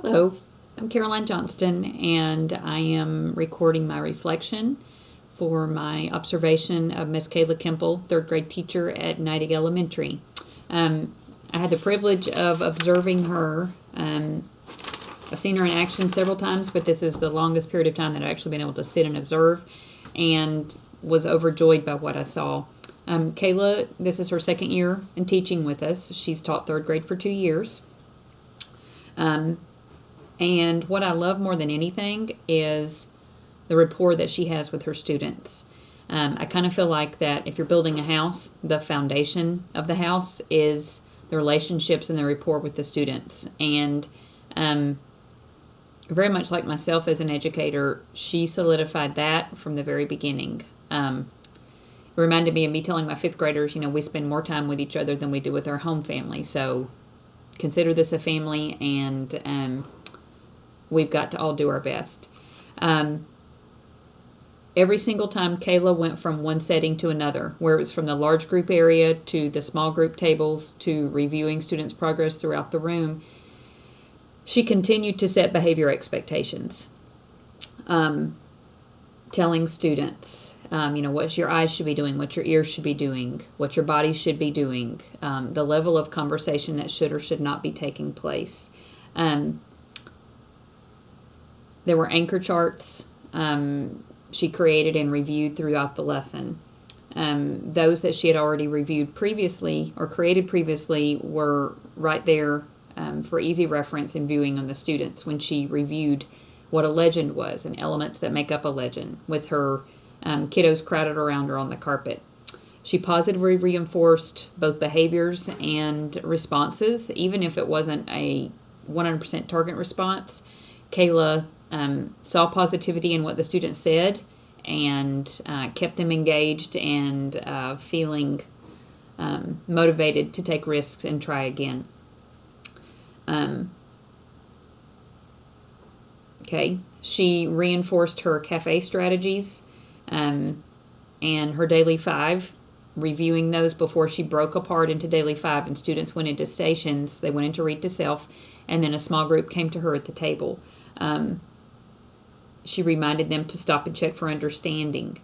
Hello, I'm Caroline Johnston, and I am recording my reflection for my observation of Miss Kayla Kemple, third grade teacher at Neidig Elementary. I had the privilege of observing her. I've seen her in action several times, but this is the longest period of time that I've actually been able to sit and observe, and was overjoyed by what I saw. Kayla, this is her second year in teaching with us. She's taught third grade for 2 years. And what I love more than anything is the rapport that she has with her students. I kind of feel like that if you're building a house, the foundation of the house is the relationships and the rapport with the students. And very much like myself as an educator, she solidified that from the very beginning. It reminded me of me telling my fifth graders, we spend more time with each other than we do with our home family. So consider this a family, and we've got to all do our best. Every single time Kayla went from one setting to another, where it was from the large group area to the small group tables to reviewing students' progress throughout the room, she continued to set behavior expectations. Telling students, what your eyes should be doing, what your ears should be doing, what your body should be doing, the level of conversation that should or should not be taking place. There were anchor charts she created and reviewed throughout the lesson. Those that she had already reviewed previously or created previously were right there for easy reference and viewing on the students when she reviewed what a legend was and elements that make up a legend with her kiddos crowded around her on the carpet. She positively reinforced both behaviors and responses, even if it wasn't a 100% target response. Kayla saw positivity in what the students said and kept them engaged and feeling motivated to take risks and try again. She reinforced her cafe strategies and her daily 5, reviewing those before she broke apart into daily 5 and students went into stations. They went into read to self, and then a small group came to her at the table. She reminded them to stop and check for understanding.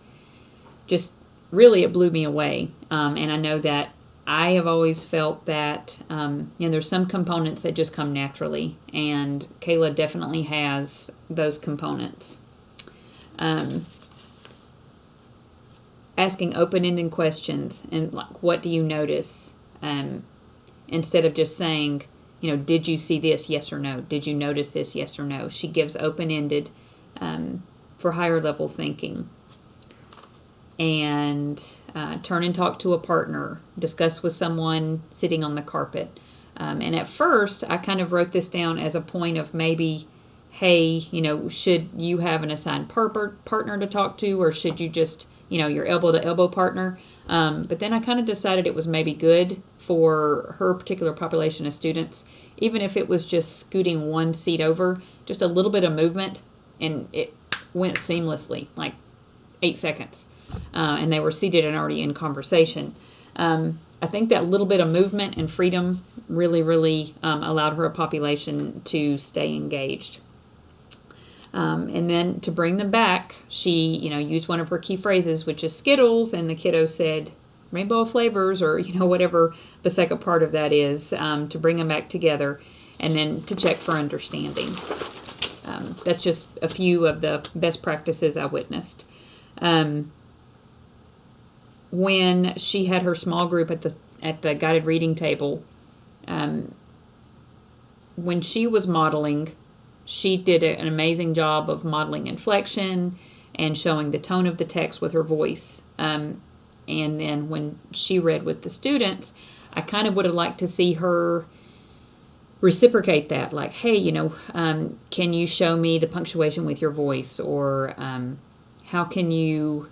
Just really, it blew me away. And I know that I have always felt that there's some components that just come naturally, and Kayla definitely has those components. Asking open-ended questions and like, what do you notice? Instead of just saying, did you see this? Yes or no. Did you notice this? Yes or no. She gives open-ended for higher level thinking. And turn and talk to a partner. Discuss with someone sitting on the carpet. And at first, I kind of wrote this down as a point of maybe, hey, should you have an assigned partner to talk to, or should you just, your elbow-to-elbow partner? But then I kind of decided it was maybe good for her particular population of students, even if it was just scooting one seat over, just a little bit of movement, and it went seamlessly, like 8 seconds. And they were seated and already in conversation. I think that little bit of movement and freedom really, really allowed her population to stay engaged. And then to bring them back, she, used one of her key phrases, which is Skittles, and the kiddo said rainbow of flavors, or, whatever the second part of that is, to bring them back together, and then to check for understanding. That's just a few of the best practices I witnessed. When she had her small group at the guided reading table, when she was modeling, she did an amazing job of modeling inflection and showing the tone of the text with her voice. And then when she read with the students, I kind of would have liked to see her reciprocate that, like, hey, can you show me the punctuation with your voice, or how can you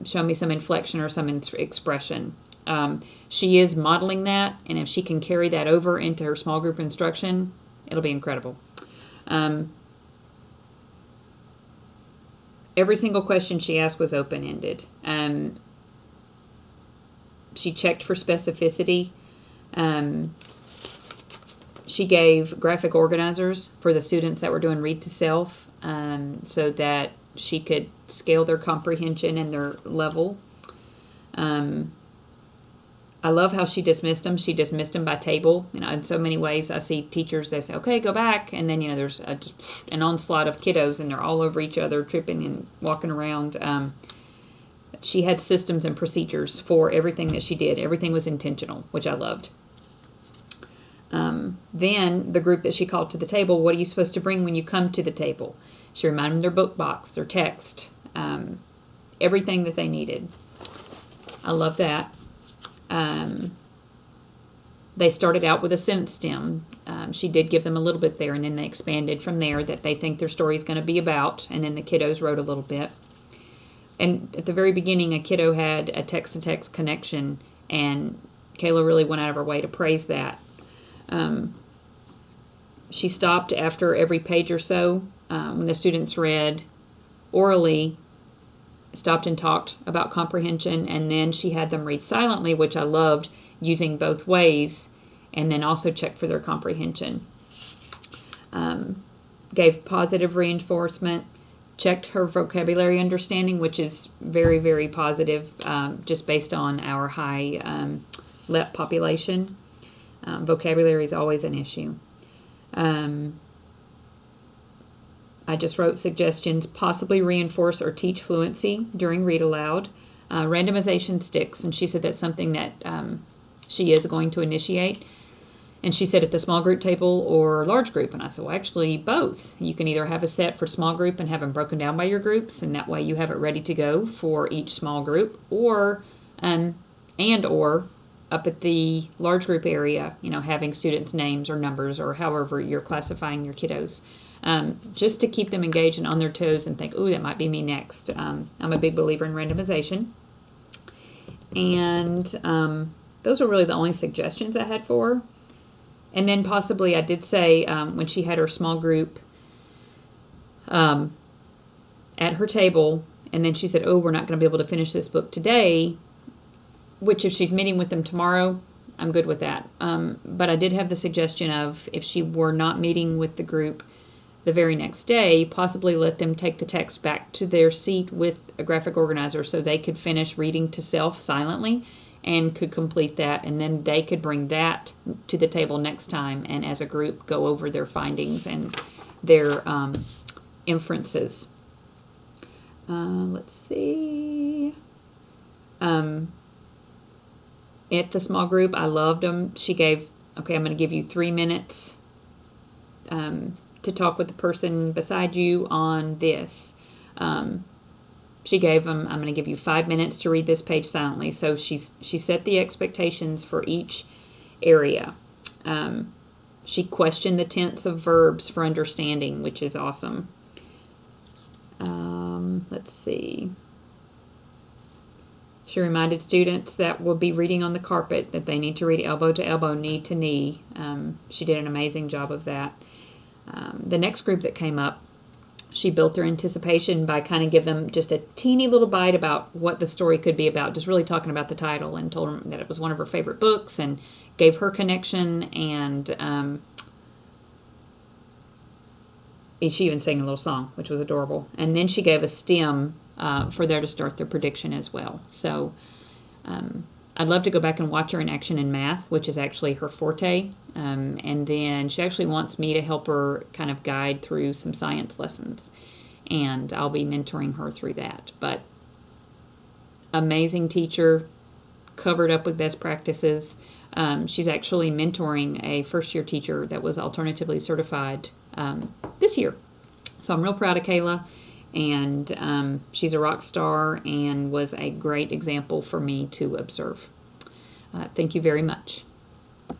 show me some inflection or some expression. She is modeling that, and if she can carry that over into her small group instruction, it'll be incredible. Every single question she asked was open-ended. She checked for specificity. She gave graphic organizers for the students that were doing read to self, so that she could scale their comprehension and their level. I love how she dismissed them. She dismissed them by table. In so many ways, I see teachers, they say, okay, go back. And then, there's just an onslaught of kiddos, and they're all over each other, tripping and walking around. She had systems and procedures for everything that she did. Everything was intentional, which I loved. Then the group that she called to the table, what are you supposed to bring when you come to the table? She reminded them their book box, their text, everything that they needed. I love that. They started out with a sentence stem. She did give them a little bit there, and then they expanded from there that they think their story is going to be about, and then the kiddos wrote a little bit. And at the very beginning, a kiddo had a text-to-text connection, and Kayla really went out of her way to praise that. She stopped after every page or so when the students read orally, stopped and talked about comprehension, and then she had them read silently, which I loved, using both ways, and then also checked for their comprehension. Gave positive reinforcement, checked her vocabulary understanding, which is very, very positive, just based on our high LEP population. Vocabulary is always an issue. I just wrote suggestions, possibly reinforce or teach fluency during read aloud. Randomization sticks, and she said that's something that she is going to initiate. And she said at the small group table or large group, and I said, well, actually both. You can either have a set for small group and have them broken down by your groups, and that way you have it ready to go for each small group, or up at the large group area, having students' names or numbers or however you're classifying your kiddos. Just to keep them engaged and on their toes and think, ooh, that might be me next. I'm a big believer in randomization. And those were really the only suggestions I had for her. And then possibly I did say when she had her small group at her table, and then she said, oh, we're not going to be able to finish this book today, which if she's meeting with them tomorrow, I'm good with that. But I did have the suggestion of if she were not meeting with the group the very next day, possibly let them take the text back to their seat with a graphic organizer so they could finish reading to self silently and could complete that, and then they could bring that to the table next time and as a group go over their findings and their inferences. Let's see. At the small group, I loved them. She gave, okay, I'm going to give you 3 minutes to talk with the person beside you on this. She gave them, I'm going to give you 5 minutes to read this page silently. So she set the expectations for each area. She questioned the tense of verbs for understanding, which is awesome. Let's see. She reminded students that will be reading on the carpet that they need to read elbow to elbow, knee to knee. She did an amazing job of that. The next group that came up, she built their anticipation by kind of give them just a teeny little bite about what the story could be about, just really talking about the title, and told them that it was one of her favorite books and gave her connection, and she even sang a little song, which was adorable. And then she gave a stem for there to start their prediction as well. So I'd love to go back and watch her in action in math, which is actually her forte. And then she actually wants me to help her kind of guide through some science lessons. And I'll be mentoring her through that. But amazing teacher, covered up with best practices. She's actually mentoring a first-year teacher that was alternatively certified this year. So I'm real proud of Kayla. And she's a rock star and was a great example for me to observe. Thank you very much.